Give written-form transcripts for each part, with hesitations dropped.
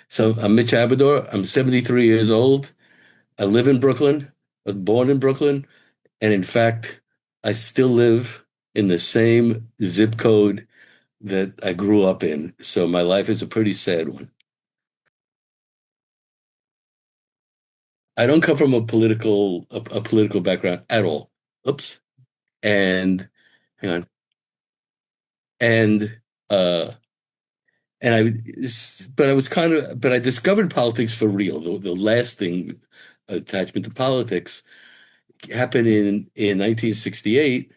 So I'm Mitch Abidor. I'm 73 years old. I live in Brooklyn. I was born in Brooklyn. And in fact, I still live in the same zip code that I grew up in. So my life is a pretty sad one. I don't come from a political background at all. Oops. And hang on. And uh and but I was but I discovered politics for real. The last thing attachment to politics happened in 1968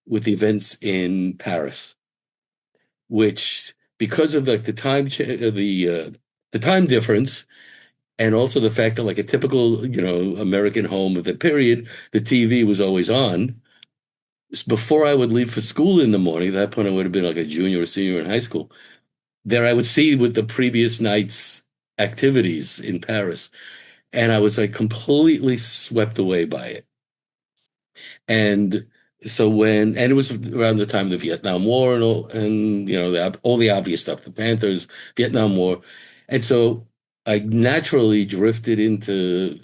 with the events in Paris, which because of like the time difference and also the fact that like a typical American home of the period, the TV was always on. Before I would leave for school in the morning, at that point I would have been like a junior or senior in high school. There I would see with the previous night's activities in Paris, and I was like completely swept away by it. And so and it was around the time of the Vietnam War and all the obvious stuff, the Panthers, Vietnam War. And so I naturally drifted into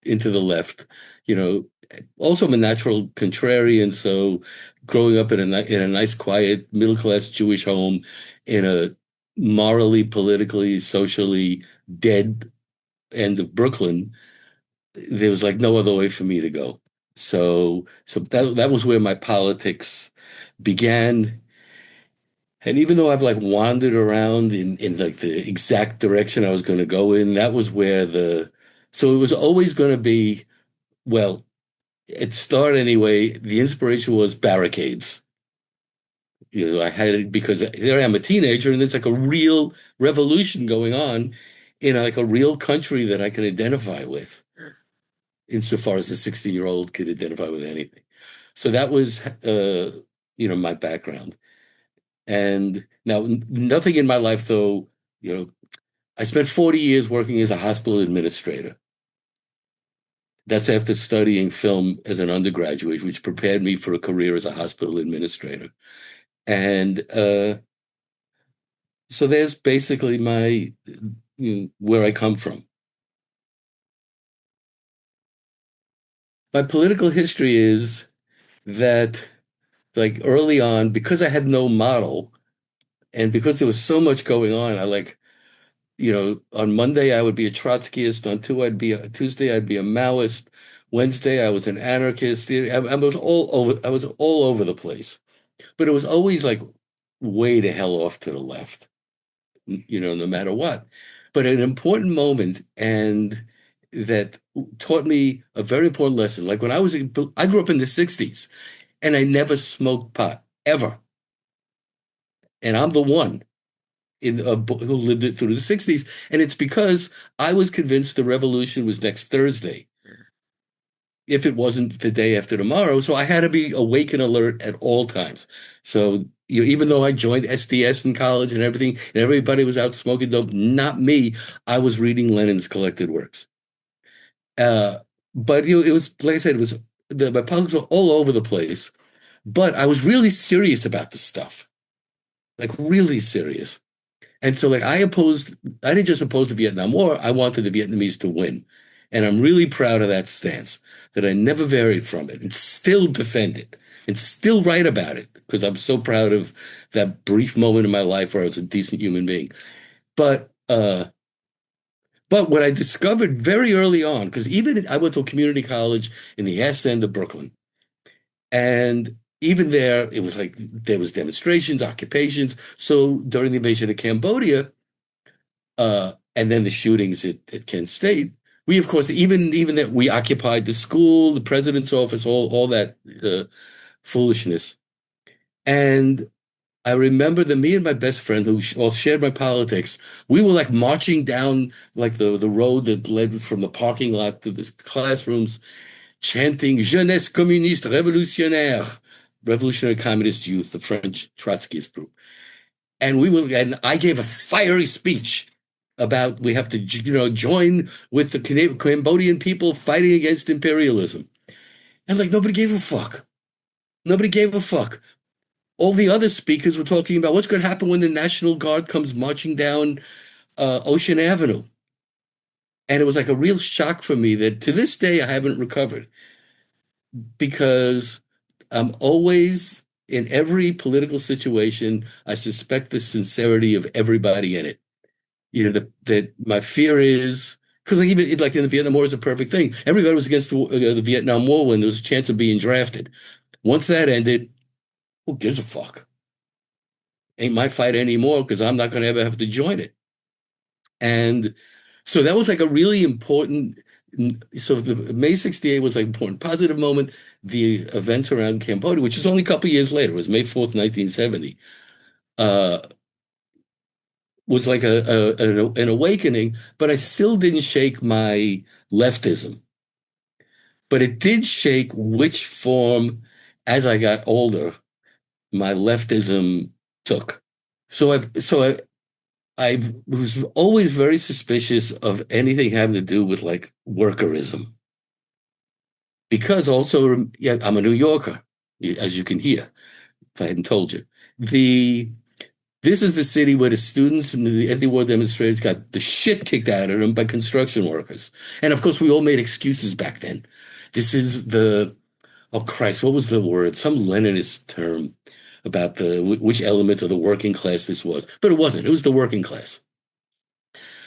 the left, you know. Also, I'm a natural contrarian, so growing up in a nice, quiet, middle-class Jewish home in a morally, politically, socially dead end of Brooklyn, there was like no other way for me to go. So that was where my politics began. And even though I've like wandered around in like the exact direction I was going to go in, that was where so it was always going to be, well, at start anyway, the inspiration was barricades. I had it because there I am, a teenager, and there's like a real revolution going on in like a real country that I can identify with, insofar as a 16-year-old could identify with anything. So that was, my background. And now, nothing in my life, though, I spent 40 years working as a hospital administrator. That's after studying film as an undergraduate, which prepared me for a career as a hospital administrator. And so there's basically where I come from. My political history is that, like early on, because I had no model and because there was so much going on, on Monday I would be a Trotskyist, on Tuesday I'd be a Maoist, Wednesday I was an anarchist. I was all over the place, but it was always like way the hell off to the left, no matter what. But an important moment and that taught me a very important lesson. Like when I grew up in the 60s and I never smoked pot ever. And I'm the one who lived it through the 60s. And it's because I was convinced the revolution was next Thursday, if it wasn't the day after tomorrow. So I had to be awake and alert at all times. So even though I joined SDS in college and everything, and everybody was out smoking dope, not me. I was reading Lenin's collected works. Uh, but it was like I said, my politics were all over the place. But I was really serious about this stuff, like really serious. And so, like, I didn't just oppose the Vietnam War, I wanted the Vietnamese to win. And I'm really proud of that stance, that I never varied from it and still defend it and still write about it because I'm so proud of that brief moment in my life where I was a decent human being. But, uh, but what I discovered very early on, because I went to a community college in the East End of Brooklyn, and even there, it was like there was demonstrations, occupations. So during the invasion of Cambodia, and then the shootings at Kent State, we of course even that we occupied the school, the president's office, all that foolishness. And I remember that me and my best friend, who all shared my politics, we were like marching down like the road that led from the parking lot to the classrooms, chanting Jeunesse communiste révolutionnaire, Revolutionary Communist Youth, the French Trotskyist group. And I gave a fiery speech about we have to, join with the Cambodian people fighting against imperialism. And like nobody gave a fuck. Nobody gave a fuck. All the other speakers were talking about what's going to happen when the National Guard comes marching down Ocean Avenue. And it was like a real shock for me that to this day I haven't recovered because I'm always in every political situation, I suspect the sincerity of everybody in it. You know, that my fear is because like even like in the Vietnam War is a perfect thing. Everybody was against the Vietnam War when there was a chance of being drafted. Once that ended, who gives a fuck? Ain't my fight anymore because I'm not going to ever have to join it. And so that was like a really important. So the May 68 was like an important positive moment. The events around Cambodia, which was only a couple of years later, it was May 4th, 1970, uh, was like an awakening, but I still didn't shake my leftism. But it did shake which form, as I got older, my leftism took. I was always very suspicious of anything having to do with like workerism because also, yeah, I'm a New Yorker, as you can hear, if I hadn't told you. The This is the city where the students and the anti-war demonstrators got the shit kicked out of them by construction workers. And of course, we all made excuses back then. This is oh Christ, what was the word? Some Leninist term about which element of the working class this was. But it wasn't. It was the working class.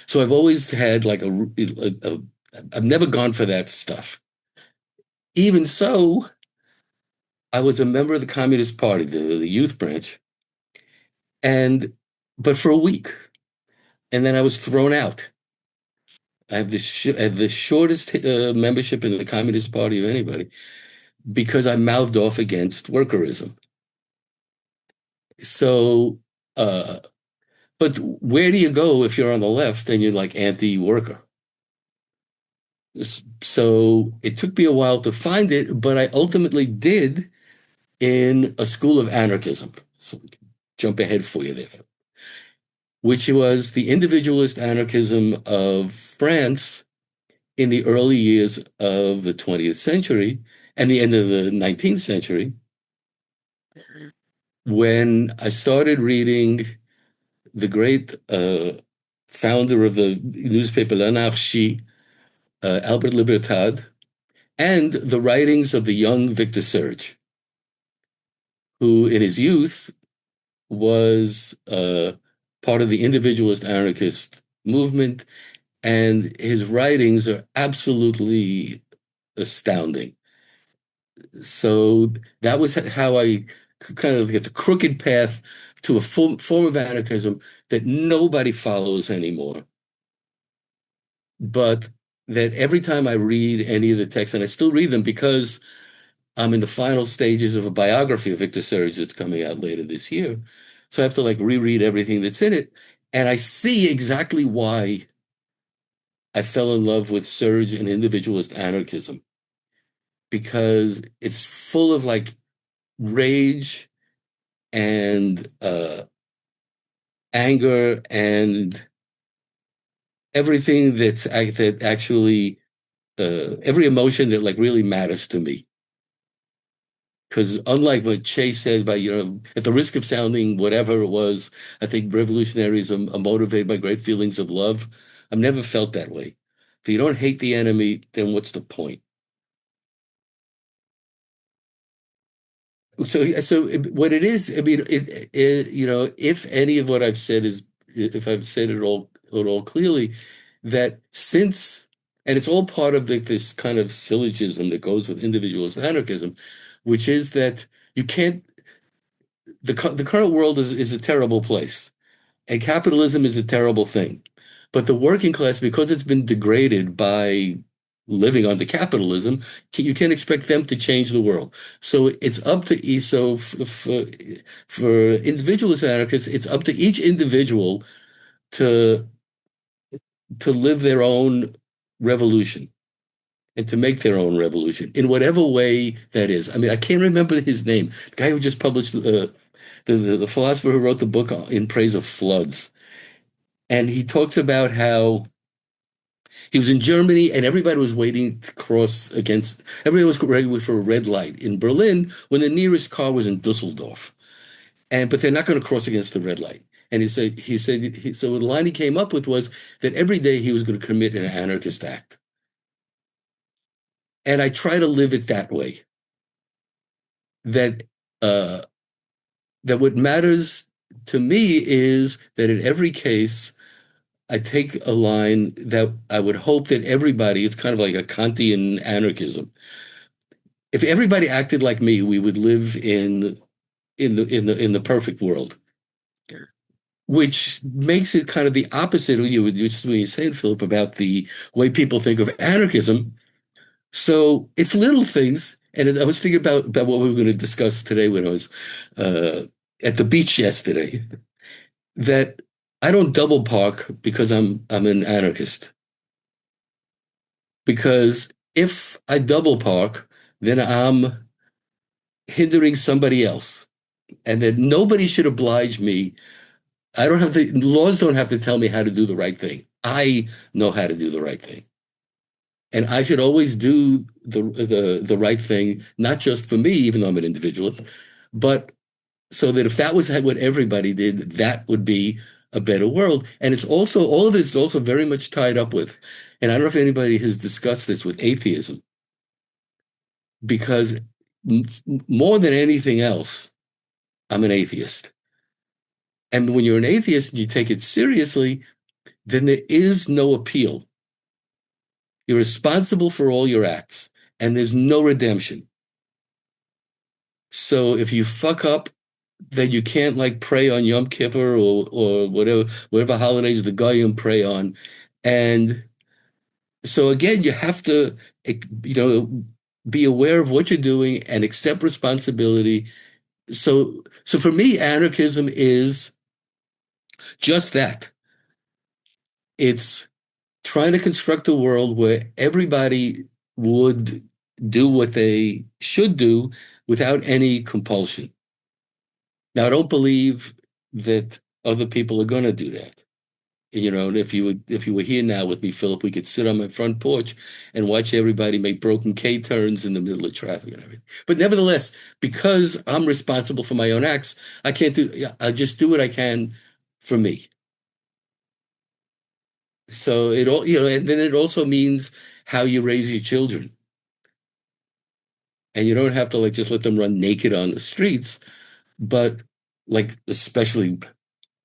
So I've always had like I've never gone for that stuff. Even so, I was a member of the Communist Party, the youth branch, and but for a week, and then I was thrown out. I have the shortest membership in the Communist Party of anybody because I mouthed off against workerism. So, uh, but where do you go if you're on the left and you're like anti-worker? So it took me a while to find it, but I ultimately did in a school of anarchism. So jump ahead for you there, which was the individualist anarchism of France in the early years of the 20th century and the end of the 19th century, when I started reading the great founder of the newspaper L'Anarchie, Albert Libertad, and the writings of the young Victor Serge, who in his youth was part of the individualist anarchist movement, and his writings are absolutely astounding. So that was how I kind of get the crooked path to a form of anarchism that nobody follows anymore. But that every time I read any of the texts, and I still read them because I'm in the final stages of a biography of Victor Serge that's coming out later this year. So I have to like reread everything that's in it. And I see exactly why I fell in love with Serge and individualist anarchism because it's full of like rage and anger and everything that actually every emotion that like really matters to me. Because unlike what Chase said about, at the risk of sounding whatever it was, I think revolutionaries are motivated by great feelings of love. I've never felt that way. If you don't hate the enemy, then what's the point? So what it is, I mean, if any of what I've said is, if I've said it all clearly, that since, and it's all part of this kind of syllogism that goes with individualist anarchism, which is that you can't, the current world is a terrible place, and capitalism is a terrible thing. But the working class, because it's been degraded by living under capitalism, you can't expect them to change the world. So it's up to for individualist anarchists, it's up to each individual to live their own revolution and to make their own revolution in whatever way that is. I mean, I can't remember his name. The guy who just published the philosopher who wrote the book in praise of floods. And he talks about how he was in Germany and everybody was waiting to cross everybody was ready for a red light in Berlin when the nearest car was in Dusseldorf. But they're not going to cross against the red light. And so the line he came up with was that every day he was going to commit an anarchist act. And I try to live it that way, that uh, that what matters to me is that in every case, I take a line that I would hope that everybody, it's kind of like a Kantian anarchism. If everybody acted like me, we would live in the perfect world, which makes it kind of the opposite of you, just when you're saying, Philip, about the way people think of anarchism. So it's little things. And I was thinking about what we were going to discuss today when I was uh, at the beach yesterday, that I don't double park because I'm an anarchist. Because if I double park, then I'm hindering somebody else. And that nobody should oblige me. I don't have laws don't have to tell me how to do the right thing. I know how to do the right thing. And I should always do the right thing, not just for me, even though I'm an individualist, but so that if that was what everybody did, that would be a better world. And it's also, all of this is also very much tied up with, and I don't know if anybody has discussed this with atheism, because more than anything else, I'm an atheist. And when you're an atheist, you take it seriously, then there is no appeal. You're responsible for all your acts, and there's no redemption. So if you fuck up, then you can't like pray on Yom Kippur or whatever holidays the Goyim pray on. And so again, you have to, be aware of what you're doing and accept responsibility. So for me, anarchism is just that. It's trying to construct a world where everybody would do what they should do without any compulsion. Now, I don't believe that other people are going to do that. And if you were here now with me, Philip, we could sit on my front porch and watch everybody make broken K turns in the middle of traffic and everything. But nevertheless, because I'm responsible for my own acts, I can't do. I just do what I can for me. So it all, and then it also means how you raise your children. And you don't have to like just let them run naked on the streets, but like especially,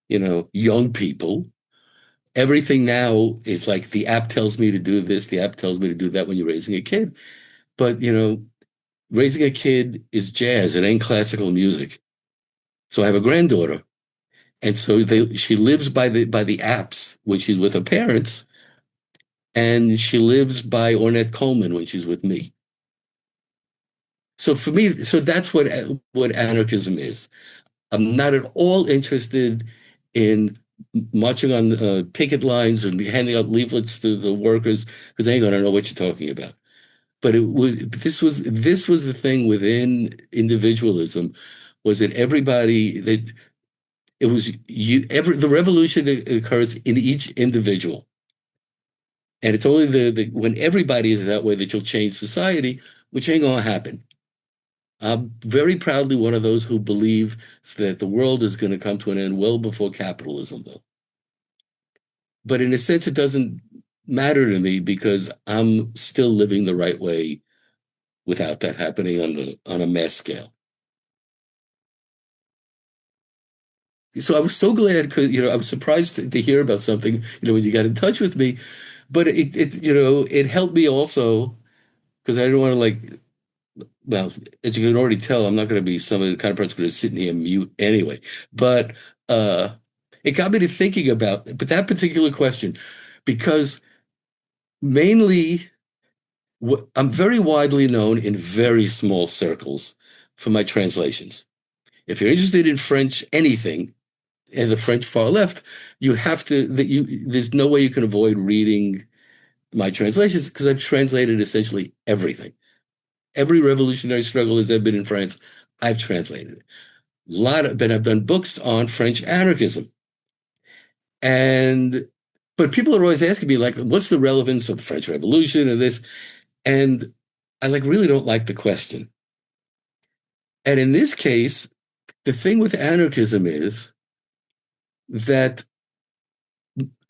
young people, everything now is like the app tells me to do this, the app tells me to do that when you're raising a kid. But raising a kid is jazz, it ain't classical music. So I have a granddaughter. And so she lives by the apps when she's with her parents, and she lives by Ornette Coleman when she's with me. So for me, so that's what anarchism is. I'm not at all interested in marching on picket lines and handing out leaflets to the workers because they ain't gonna know what you're talking about. But this was the thing within individualism, was that everybody that it was you every the revolution occurs in each individual. And it's only the when everybody is that way that you'll change society, which ain't gonna happen. I'm very proudly one of those who believe that the world is going to come to an end well before capitalism, though. But in a sense, it doesn't matter to me because I'm still living the right way without that happening on a mass scale. So I was so glad because I was surprised to hear about something when you got in touch with me, but it helped me also because I didn't want to like, well, as you can already tell, I'm not going to be some of the kind of person going to sit in here and mute anyway. But it got me to thinking about but that particular question because mainly I'm very widely known in very small circles for my translations. If you're interested in French anything and the French far left, you have to that you there's no way you can avoid reading my translations because I've translated essentially everything. Every revolutionary struggle has ever been in France, I've translated it. But I've done books on French anarchism. And but people are always asking me, like, what's the relevance of the French Revolution or this? And I like really don't like the question. And in this case, the thing with anarchism is that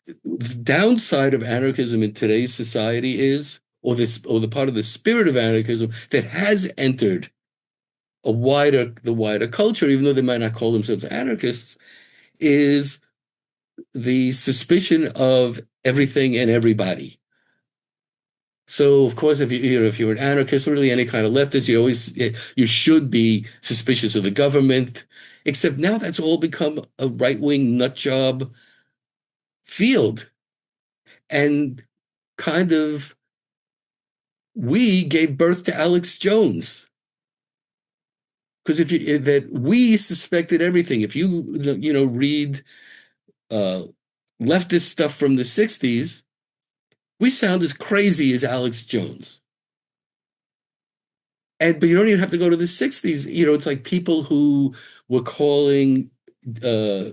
the downside of anarchism in today's society is, or the part of the spirit of anarchism that has entered the wider culture, even though they might not call themselves anarchists, is the suspicion of everything and everybody. So, of course, if you're an anarchist, or really any kind of leftist, you should be suspicious of the government. Except now that's all become a right-wing nut job field, and kind of we gave birth to Alex Jones. Because if you that we suspected everything. If read uh, leftist stuff from the '60s, we sound as crazy as Alex Jones. But you don't even have to go to the '60s. It's like people who were calling uh,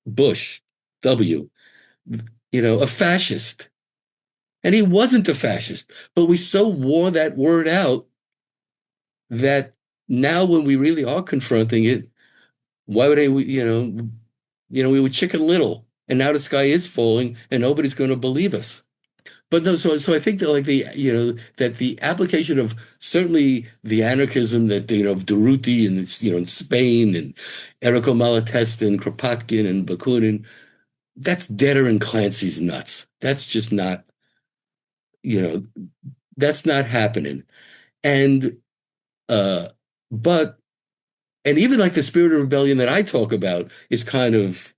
Bush W, a fascist, and he wasn't a fascist. But we so wore that word out that now, when we really are confronting it, why would they? We were Chicken Little, and now the sky is falling, and nobody's going to believe us. But no, so I think that that the application of certainly the anarchism that of Durruti and in Spain and Errico Malatesta and Kropotkin and Bakunin, that's deader than Clancy's nuts. That's just not you know that's not happening. And uh, but and even like the spirit of rebellion that I talk about is kind of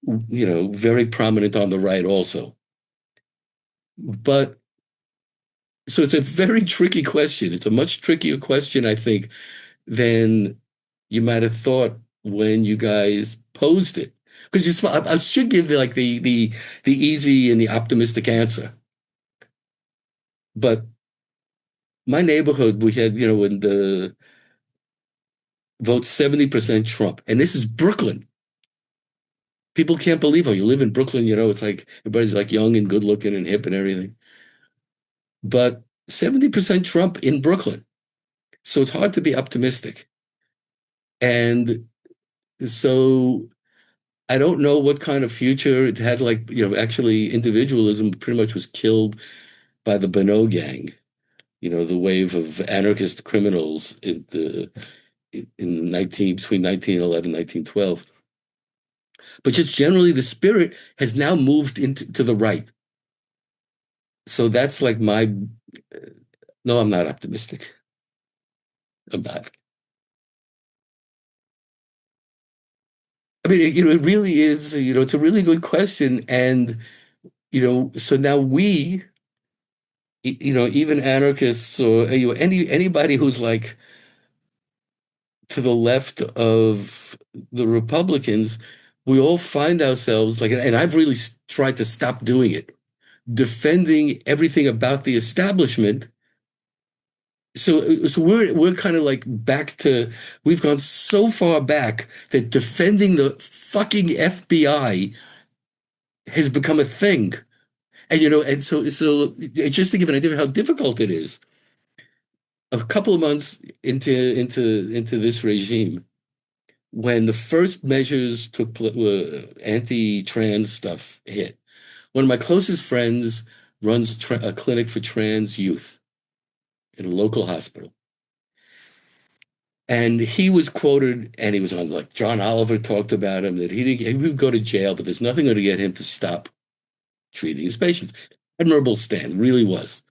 very prominent on the right also. But so it's a very tricky question. It's a much trickier question, I think, than you might have thought when you guys posed it. Because I should give the easy and the optimistic answer. But my neighborhood, we had, when the vote 70% Trump, and this is Brooklyn. People can't believe how you live in Brooklyn, it's like everybody's like young and good looking and hip and everything. But 70% Trump in Brooklyn. So it's hard to be optimistic. And so I don't know what kind of future it had. Like, actually individualism pretty much was killed by the Bonneau gang, the wave of anarchist criminals in 19 between 1911 1912. But just generally the spirit has now moved into to the right. So that's like my no, I'm not optimistic. I'm not. I mean, it really is, it's a really good question. And, so now even anarchists or anybody who's like to the left of the Republicans, we all find ourselves like, and I've really tried to stop doing it, defending everything about the establishment. So we're kind of like we've gone so far back that defending the fucking FBI has become a thing. And just to give an idea of how difficult it is, a couple of months into this regime, when the first measures anti-trans stuff hit, one of my closest friends runs a clinic for trans youth in a local hospital. And he was quoted, and he was on like John Oliver talked about him that he would go to jail, but there's nothing going to get him to stop treating his patients. Admirable stand, really was.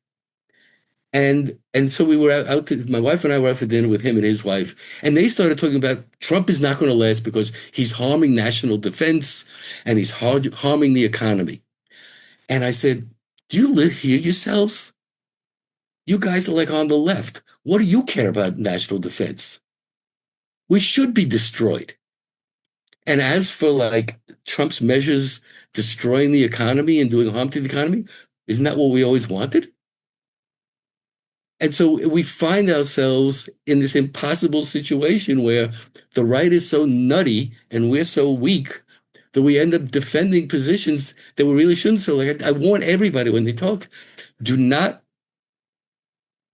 And so we were my wife and I were out for dinner with him and his wife, and they started talking about Trump is not going to last because he's harming national defense and he's harming the economy. And I said, do you hear yourselves? You guys are like on the left. What do you care about national defense? We should be destroyed. And as for like Trump's measures destroying the economy and doing harm to the economy, isn't that what we always wanted? And so we find ourselves in this impossible situation where the right is so nutty and we're so weak that we end up defending positions that we really shouldn't. So like I warn everybody when they talk, do not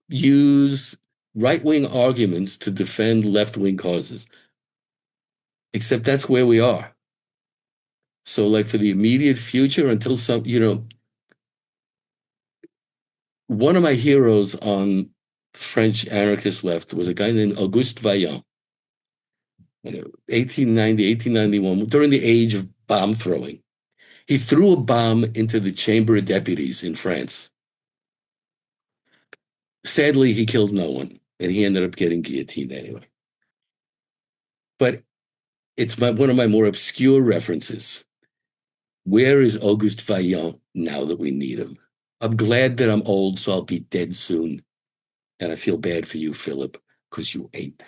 use right-wing arguments to defend left-wing causes. Except that's where we are. So like for the immediate future until one of my heroes on French anarchist left was a guy named Auguste Vaillant, 1890, 1891, during the age of bomb throwing. He threw a bomb into the Chamber of Deputies in France. Sadly, he killed no one, and he ended up getting guillotined anyway. But it's one of my more obscure references. Where is Auguste Vaillant now that we need him? I'm glad that I'm old, so I'll be dead soon. And I feel bad for you, Philip, because you ain't.